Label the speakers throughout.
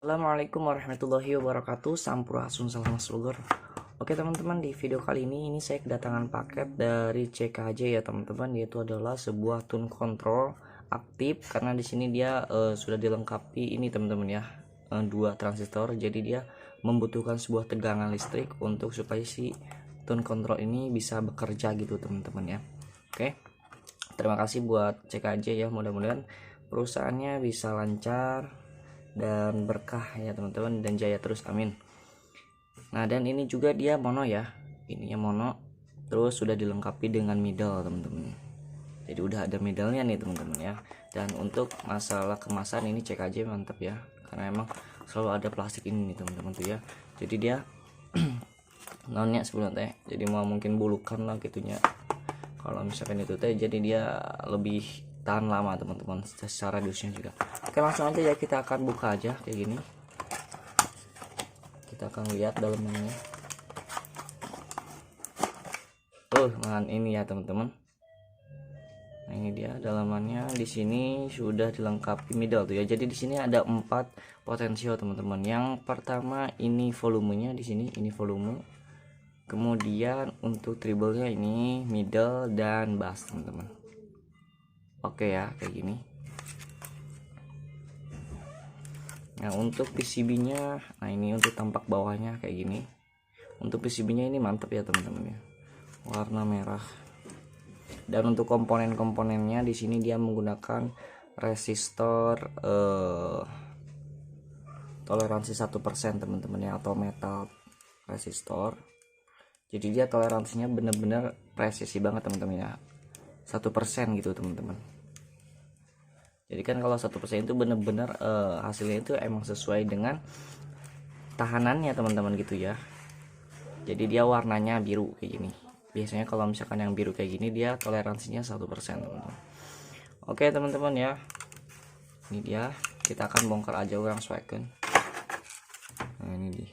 Speaker 1: Assalamualaikum warahmatullahi wabarakatuh. Sampurasun salam seluler. Oke teman-teman, di video kali ini saya kedatangan paket dari CKJ ya teman-teman, yaitu adalah sebuah tune control aktif karena di sini dia sudah dilengkapi ini teman-teman ya, dua transistor. Jadi dia membutuhkan sebuah tegangan listrik untuk supaya si tune control ini bisa bekerja gitu teman-teman ya. Oke, terima kasih buat CKJ ya, mudah-mudahan perusahaannya bisa lancar dan berkah ya teman-teman, dan jaya terus, amin. Nah, dan ini juga dia mono ya, ininya mono, terus sudah dilengkapi dengan middle teman-teman. Jadi udah ada middle-nya nih teman-teman ya. Dan untuk masalah kemasan ini cek aja mantap ya, karena emang selalu ada plastik ini nih teman-teman tuh ya. Jadi dia nonnya sebelum teh, jadi mau mungkin bulukan lah gitunya kalau misalkan itu teh, jadi dia lebih tahan lama teman-teman secara dusnya juga. Oke, langsung aja ya, kita akan buka aja kayak gini, kita akan lihat dalamnya. Ini ya teman-teman. Nah, ini dia dalamannya. Di sini sudah dilengkapi middle tuh ya. Jadi di sini ada 4 potensio teman-teman. Yang pertama ini volumenya, di sini ini volume. Kemudian untuk treble-nya ini middle dan bass teman-teman. Oke ya, kayak gini. Nah, untuk PCB-nya, nah ini untuk tampak bawahnya kayak gini. Untuk PCB-nya ini mantap ya teman-teman ya, warna merah. Dan untuk komponen-komponennya di sini dia menggunakan resistor toleransi 1% teman-teman ya, atau metal resistor. Jadi dia toleransinya bener-bener presisi banget teman-teman ya, 1% gitu teman-teman. Jadi kan kalau 1% itu bener-bener hasilnya itu emang sesuai dengan tahanannya teman-teman gitu ya. Jadi dia warnanya biru kayak gini. Biasanya kalau misalkan yang biru kayak gini dia toleransinya 1% teman-teman. Oke teman-teman ya, ini dia, kita akan bongkar aja orang swaggen. Nah ini dia.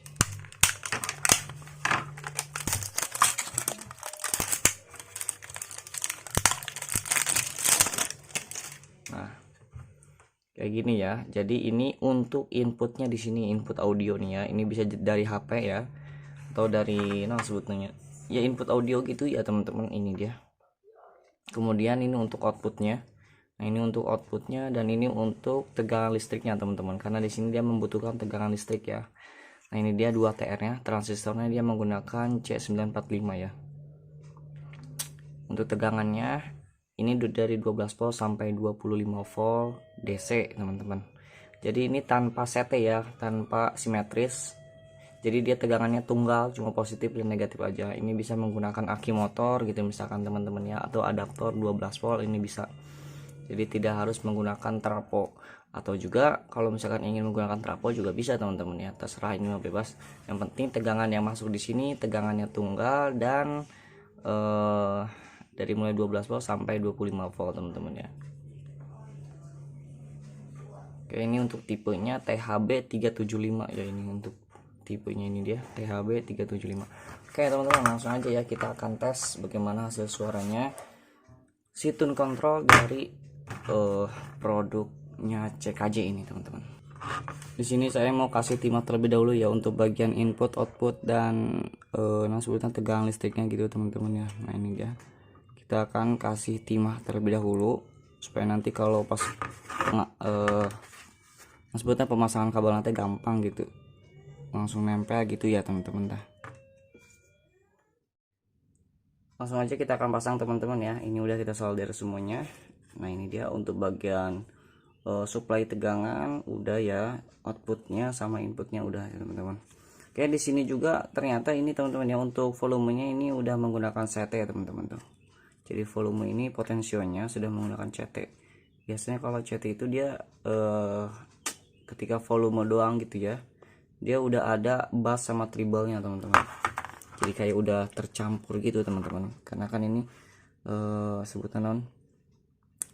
Speaker 1: Nah kayak gini ya. Jadi ini untuk inputnya di sini, input audio nih ya. Ini bisa dari HP ya, atau dari sebutnya ya, input audio gitu ya teman-teman. Ini dia. Kemudian ini untuk outputnya. Nah ini untuk outputnya, dan ini untuk tegangan listriknya teman-teman, karena di sini dia membutuhkan tegangan listrik ya. Nah ini dia 2 TR nya, transistornya dia menggunakan C945 ya. Untuk tegangannya ini dari 12 volt sampai 25 volt DC teman-teman. Jadi ini tanpa CT ya, tanpa simetris. Jadi dia tegangannya tunggal, cuma positif dan negatif aja. Ini bisa menggunakan aki motor gitu misalkan teman-teman ya, atau adaptor 12 volt ini bisa. Jadi tidak harus menggunakan trapo, atau juga kalau misalkan ingin menggunakan trapo juga bisa teman-teman ya, terserah, ini mah bebas. Yang penting tegangan yang masuk di sini tegangannya tunggal, dan dari mulai 12 volt sampai 25 volt teman-teman ya. Oke, ini untuk tipenya THB 375 ya, ini untuk tipenya, ini dia THB 375. Oke teman-teman, langsung aja ya, kita akan tes bagaimana hasil suaranya si tune control dari produknya CKJ ini teman-teman. Di sini saya mau kasih timah terlebih dahulu ya, untuk bagian input, output, dan sebutan tegangan listriknya gitu teman-teman ya. Nah ini dia, kita akan kasih timah terlebih dahulu supaya nanti kalau pas sebutnya pemasangan kabel nanti gampang gitu, langsung nempel gitu ya teman-teman dah. Langsung aja kita akan pasang teman-teman ya. Ini udah kita solder semuanya. Nah ini dia untuk bagian supply tegangan udah ya, outputnya sama inputnya udah ya teman-teman. Oke, di sini juga ternyata ini teman-teman ya, untuk volumenya ini udah menggunakan CT ya teman-teman tuh. Jadi volume ini potensionya sudah menggunakan CT. Biasanya kalau CT itu dia ketika volume doang gitu ya, dia udah ada bass sama treble-nya teman-teman. Jadi kayak udah tercampur gitu teman-teman, karena kan ini sebutan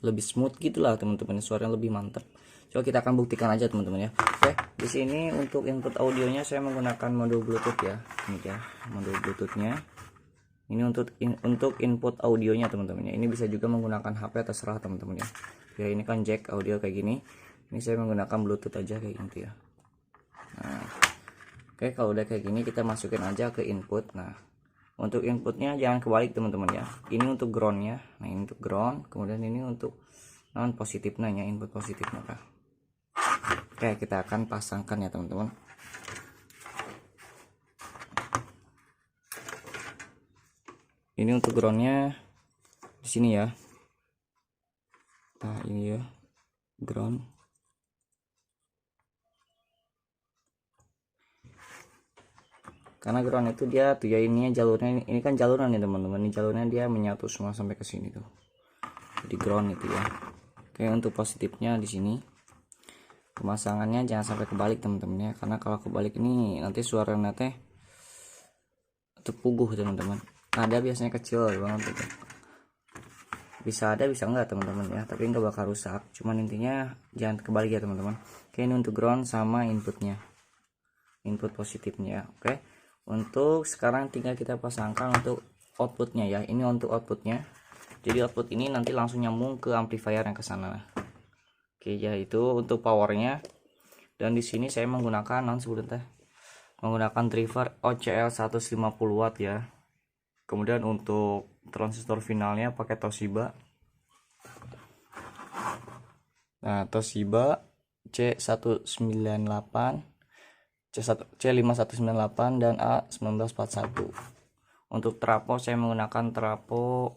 Speaker 1: lebih smooth gitulah teman-teman, suaranya lebih mantap. Coba kita akan buktikan aja teman-teman ya. Oke, di sini untuk input audionya saya menggunakan modul Bluetooth ya. Ini ya modul Bluetoothnya. Ini untuk input audionya teman-teman ya. Ini bisa juga menggunakan HP, terserah teman-teman ya. Ya ini kan jack audio kayak gini. Ini saya menggunakan Bluetooth aja kayak gitu ya. Oke, kalau udah kayak gini kita masukin aja ke input. Nah, untuk inputnya jangan kebalik teman-teman ya. Ini untuk groundnya, nah ini untuk ground, kemudian ini untuk non positifnya ya, input positifnya kah. Oke, kita akan pasangkan ya teman-teman. Ini untuk groundnya di sini ya. Nah ini ya ground. Karena ground itu dia tuh ya, ininya jalurnya ini kan jalurnya nih teman-teman. Ini jalurnya dia menyatu semua sampai ke sini tuh. Jadi ground itu ya. Oke, untuk positifnya di sini. Pemasangannya jangan sampai kebalik teman-teman ya. Karena kalau kebalik ini nanti suaranya teh terpuguh teman-teman. Ada biasanya kecil banget gitu. Bisa ada bisa enggak teman-teman ya, tapi enggak bakal rusak, cuman intinya jangan kebalik ya teman-teman. Oke, ini untuk ground sama inputnya, input positifnya. Oke, untuk sekarang tinggal kita pasangkan untuk outputnya ya. Ini untuk outputnya, jadi output ini nanti langsung nyambung ke amplifier yang ke sana. Oke, ya itu untuk powernya. Dan di sini saya menggunakan menggunakan driver OCL 150 watt ya. Kemudian untuk transistor finalnya pakai Toshiba. Nah, Toshiba C198, C5198 dan A1941. Untuk trapo saya menggunakan trapo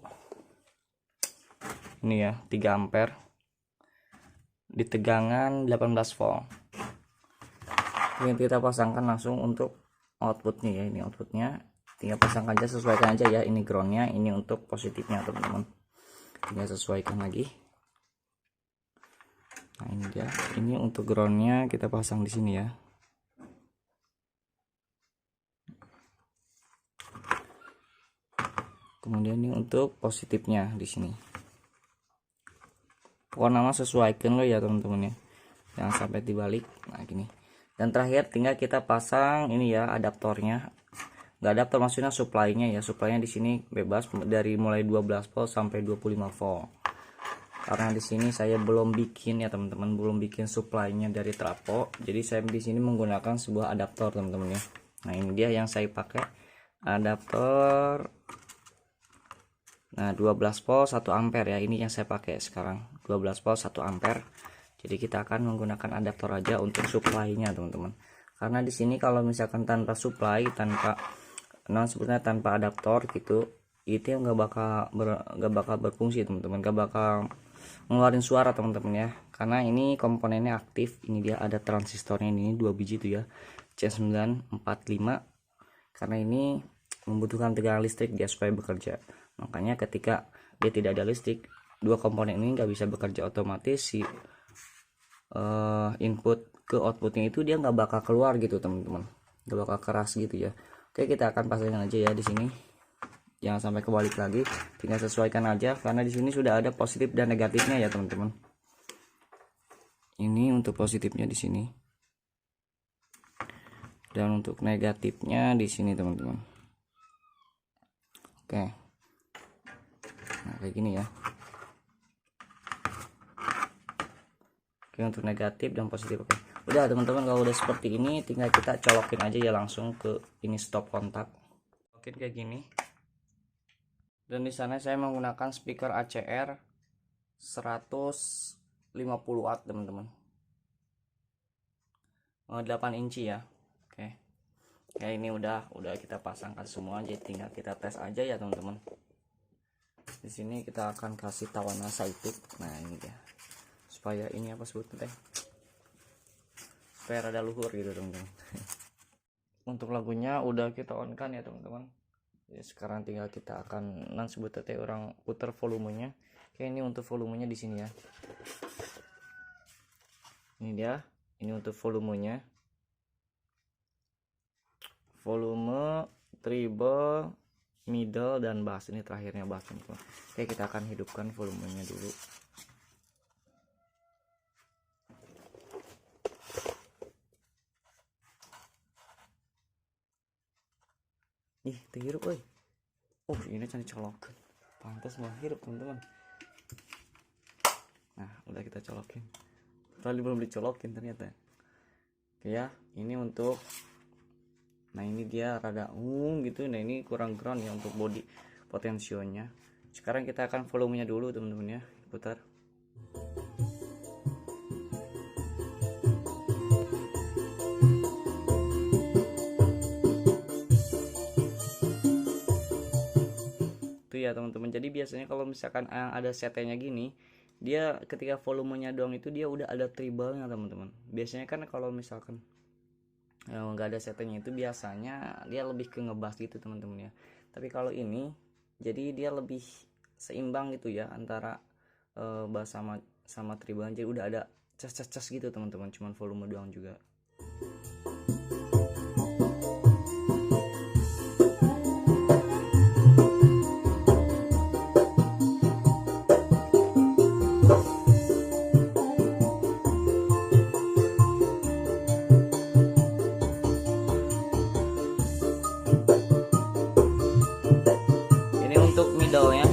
Speaker 1: ini ya, 3 ampere di tegangan 18 volt. Ini kita pasangkan langsung untuk outputnya ya. Ini outputnya tinggal pasang aja, sesuaikan aja ya. Ini groundnya, ini untuk positifnya teman-teman, tinggal sesuaikan lagi. Nah ini dia, ini untuk groundnya kita pasang di sini ya. Kemudian ini untuk positifnya di sini. Pokoknya nama sesuaikan lo ya teman-teman ya, jangan sampai dibalik. Nah gini. Dan terakhir tinggal kita pasang ini ya adaptornya. Nggak adaptor maksudnya supply-nya ya. Supply-nya di sini bebas dari mulai 12 volt sampai 25 volt. Karena di sini saya belum bikin ya teman-teman, belum bikin supply-nya dari trapo. Jadi saya di sini menggunakan sebuah adaptor teman-teman ya. Nah ini dia yang saya pakai, adaptor. Nah 12 volt 1 ampere ya, ini yang saya pakai sekarang, 12 volt 1 ampere. Jadi kita akan menggunakan adaptor aja untuk supply-nya teman-teman. Karena di sini kalau misalkan tanpa supply, sebetulnya tanpa adaptor gitu, itu nggak bakal berfungsi teman-teman, nggak bakal ngeluarin suara teman-teman ya. Karena ini komponennya aktif, ini dia ada transistornya, ini 2 biji tuh ya, C945. Karena ini membutuhkan tegangan listrik dia supaya bekerja. Makanya ketika dia tidak ada listrik, dua komponen ini nggak bisa bekerja, otomatis si input ke outputnya itu dia nggak bakal keluar gitu teman-teman, nggak bakal keras gitu ya. Oke, kita akan pasangin aja ya di sini, jangan sampai kebalik lagi, tinggal sesuaikan aja karena di sini sudah ada positif dan negatifnya ya teman-teman. Ini untuk positifnya di sini dan untuk negatifnya di sini teman-teman. Oke, nah kayak gini ya. Oke, untuk negatif dan positif. Oke, udah teman-teman, kalau udah seperti ini tinggal kita colokin aja ya langsung ke ini stop kontak. Oke, kayak gini. Dan di sana saya menggunakan speaker ACR 150 watt teman-teman, 8 inci ya. Oke, ya ini udah kita pasangkan semua, jadi tinggal kita tes aja ya teman-teman. Di sini kita akan kasih tawana saitik. Nah ini dia, supaya ini apa sebutnya teh, supaya rada luhur gitu teman-teman. Untuk lagunya udah kita on kan ya teman-teman. Ya, sekarang tinggal kita akan sebut teh orang putar volumenya. Oke, ini untuk volumenya di sini ya. Ini dia, ini untuk volumenya. Volume, treble, middle dan bass. Ini terakhirnya bass teman-teman. Oke, kita akan hidupkan volumenya dulu. Ih, terhirup euy. Oh, ini can dicolok. Pantas mau hirup teman-teman. Nah, udah kita colokin. Tadi belum dicolokin ternyata. Oke ya, ini untuk Nah ini dia rada gitu. Nah ini kurang ground ya untuk body potensionya. Sekarang kita akan volumenya dulu teman-teman ya, putar. Itu ya teman-teman. Jadi biasanya kalau misalkan ada setnya gini, dia ketika volumenya doang itu dia udah ada treble-nya teman-teman. Biasanya kan kalau misalkan nggak ada settingnya itu biasanya dia lebih ke ngebass gitu teman-teman ya. Tapi kalau ini jadi dia lebih seimbang gitu ya antara bass sama treble. Jadi udah ada cas gitu teman-teman, cuman volume doang juga. Untuk middle-nya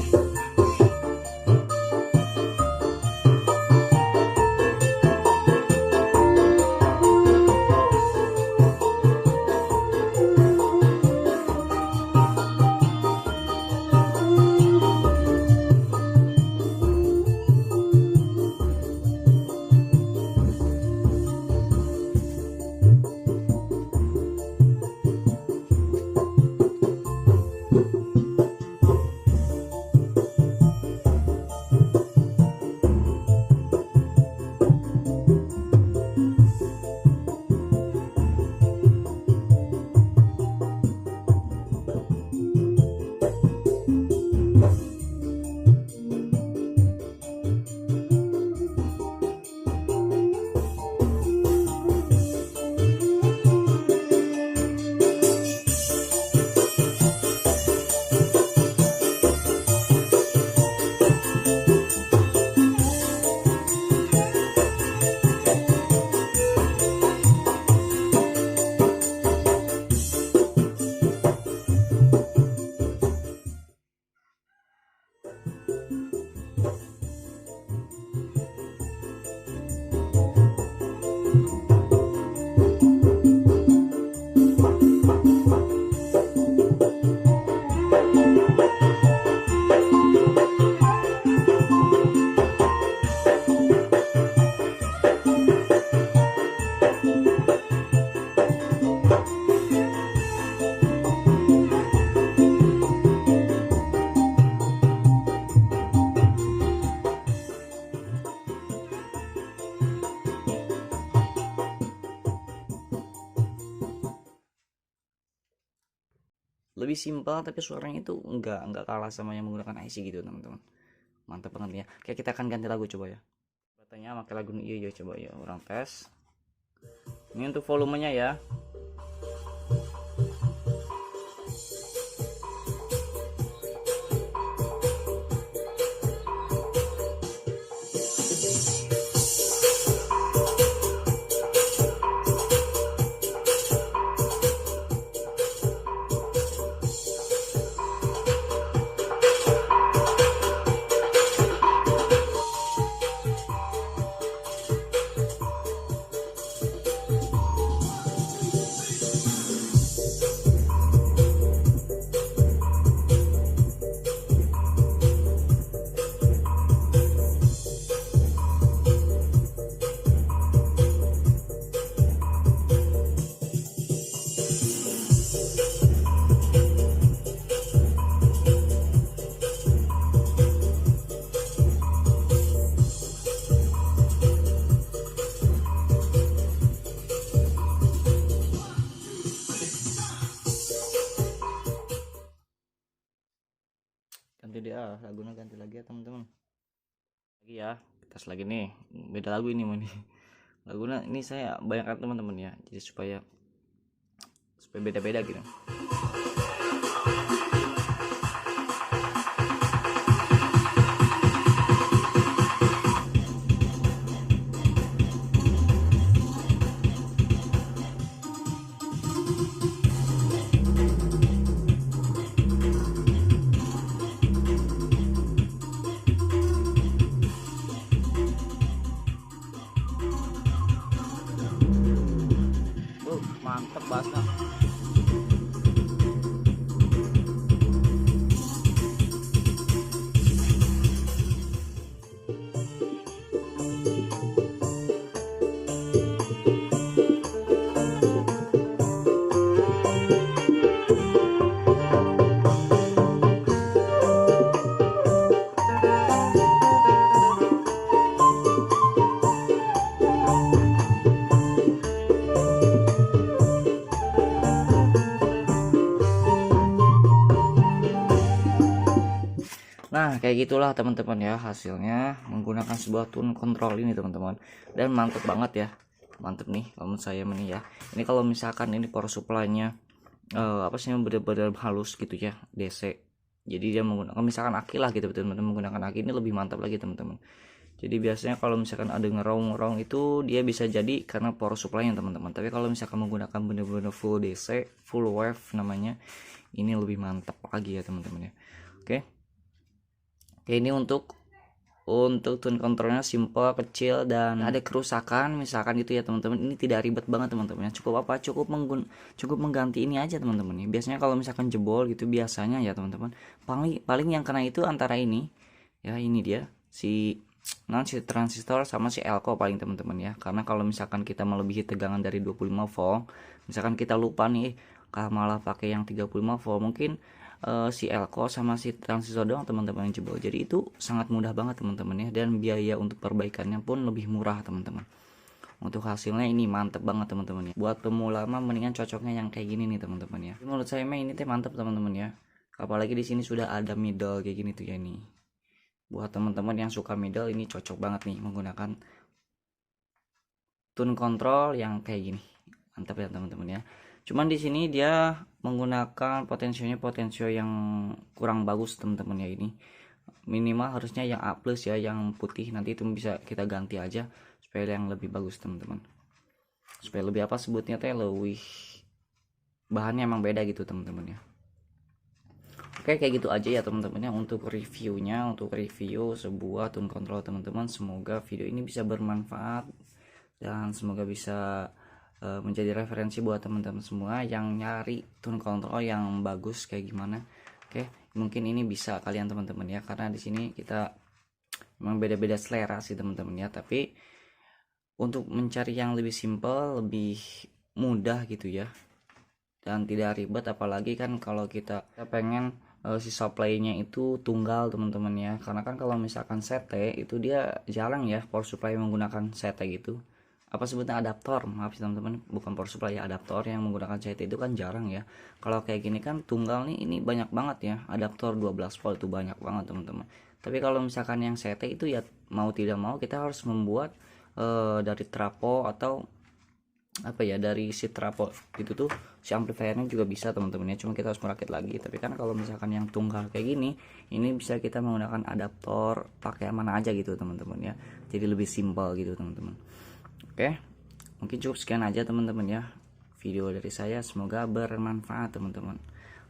Speaker 1: lebih simpel tapi suaranya itu enggak kalah sama yang menggunakan IC gitu teman-teman. Mantap banget ya. Kayak kita akan ganti lagu coba ya. Katanya pakai lagu iya coba ya, orang tes. Ini untuk volumenya ya. Ganti dia lagunya, ganti lagi ya teman-teman. Lagi ya, tes lagi nih, beda lagu ini nih. Lagunya ini saya bayangkan teman-teman ya, jadi supaya beda-beda gitu. Mantep bassnya. kayak gitulah teman-teman ya hasilnya menggunakan sebuah tune control ini teman-teman, dan mantep banget ya, mantep nih kalau menurut saya ini ya. Ini kalau misalkan ini power supply-nya apa sih benar-benar halus gitu ya, DC, jadi dia menggunakan misalkan aki lah gitu teman-teman, menggunakan aki ini lebih mantap lagi teman-teman. Jadi biasanya kalau misalkan ada ngerong-ngerong itu dia bisa jadi karena power supply-nya teman-teman, tapi kalau misalkan menggunakan benar-benar full DC, full wave namanya, ini lebih mantap lagi ya teman-teman ya. Oke, ini untuk tune controlnya simple, kecil, dan ada kerusakan misalkan gitu ya teman-teman, ini tidak ribet banget teman-teman ya. Cukup mengganti ini aja teman-teman ya. Biasanya kalau misalkan jebol gitu biasanya ya teman-teman, paling yang kena itu antara ini ya, ini dia si transistor sama si elko paling teman-teman ya. Karena kalau misalkan kita melebihi tegangan dari 25 volt, misalkan kita lupa nih malah pakai yang 35 volt, mungkin si elko sama si transistor doang teman-teman yang jebol. Jadi itu sangat mudah banget teman-teman ya, dan biaya untuk perbaikannya pun lebih murah teman-teman. Untuk hasilnya ini mantep banget teman-teman ya. Buat pemula mah mendingan cocoknya yang kayak gini nih teman-teman ya. Menurut saya mah ini teh mantep teman-teman ya. Apalagi di sini sudah ada middle kayak gini tuh ya nih. Buat teman-teman yang suka middle ini cocok banget nih menggunakan tune control yang kayak gini. Mantap ya teman-teman ya. Cuman di sini dia menggunakan potensio yang kurang bagus teman-teman ya. Ini minimal harusnya yang A+ ya, yang putih, nanti itu bisa kita ganti aja supaya yang lebih bagus teman-teman, supaya lebih apa sebutnya teh, lebih bahannya emang beda gitu teman-teman ya. Oke, kayak gitu aja ya teman-teman ya untuk reviewnya, untuk review sebuah tune control teman-teman. Semoga video ini bisa bermanfaat dan semoga bisa menjadi referensi buat teman-teman semua yang nyari tune control yang bagus kayak gimana. Oke, mungkin ini bisa kalian teman-teman ya, karena di sini kita memang beda-beda selera sih teman-teman ya, tapi untuk mencari yang lebih simple, lebih mudah gitu ya, dan tidak ribet. Apalagi kan kalau kita pengen si supply-nya itu tunggal teman-teman ya, karena kan kalau misalkan CT itu dia jarang ya power supply menggunakan CT gitu, apa sebutnya adaptor, maaf teman-teman, bukan power supply ya, adaptor yang menggunakan CT itu kan jarang ya. Kalau kayak gini kan tunggal nih, ini banyak banget ya, adaptor 12 volt itu banyak banget teman-teman. Tapi kalau misalkan yang CT itu ya mau tidak mau kita harus membuat dari trapo atau apa ya, dari si trapo itu tuh si amplifiernya juga bisa teman-teman ya, cuma kita harus merakit lagi. Tapi kan kalau misalkan yang tunggal kayak gini, ini bisa kita menggunakan adaptor pakai mana aja gitu teman-teman ya, jadi lebih simpel gitu teman-teman. Oke, mungkin cukup sekian aja teman-teman ya video dari saya, semoga bermanfaat teman-teman.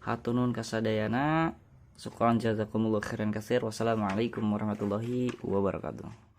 Speaker 1: Hatunun kasadayana, syukran jazakumullah khairan katsir. Wassalamualaikum warahmatullahi wabarakatuh.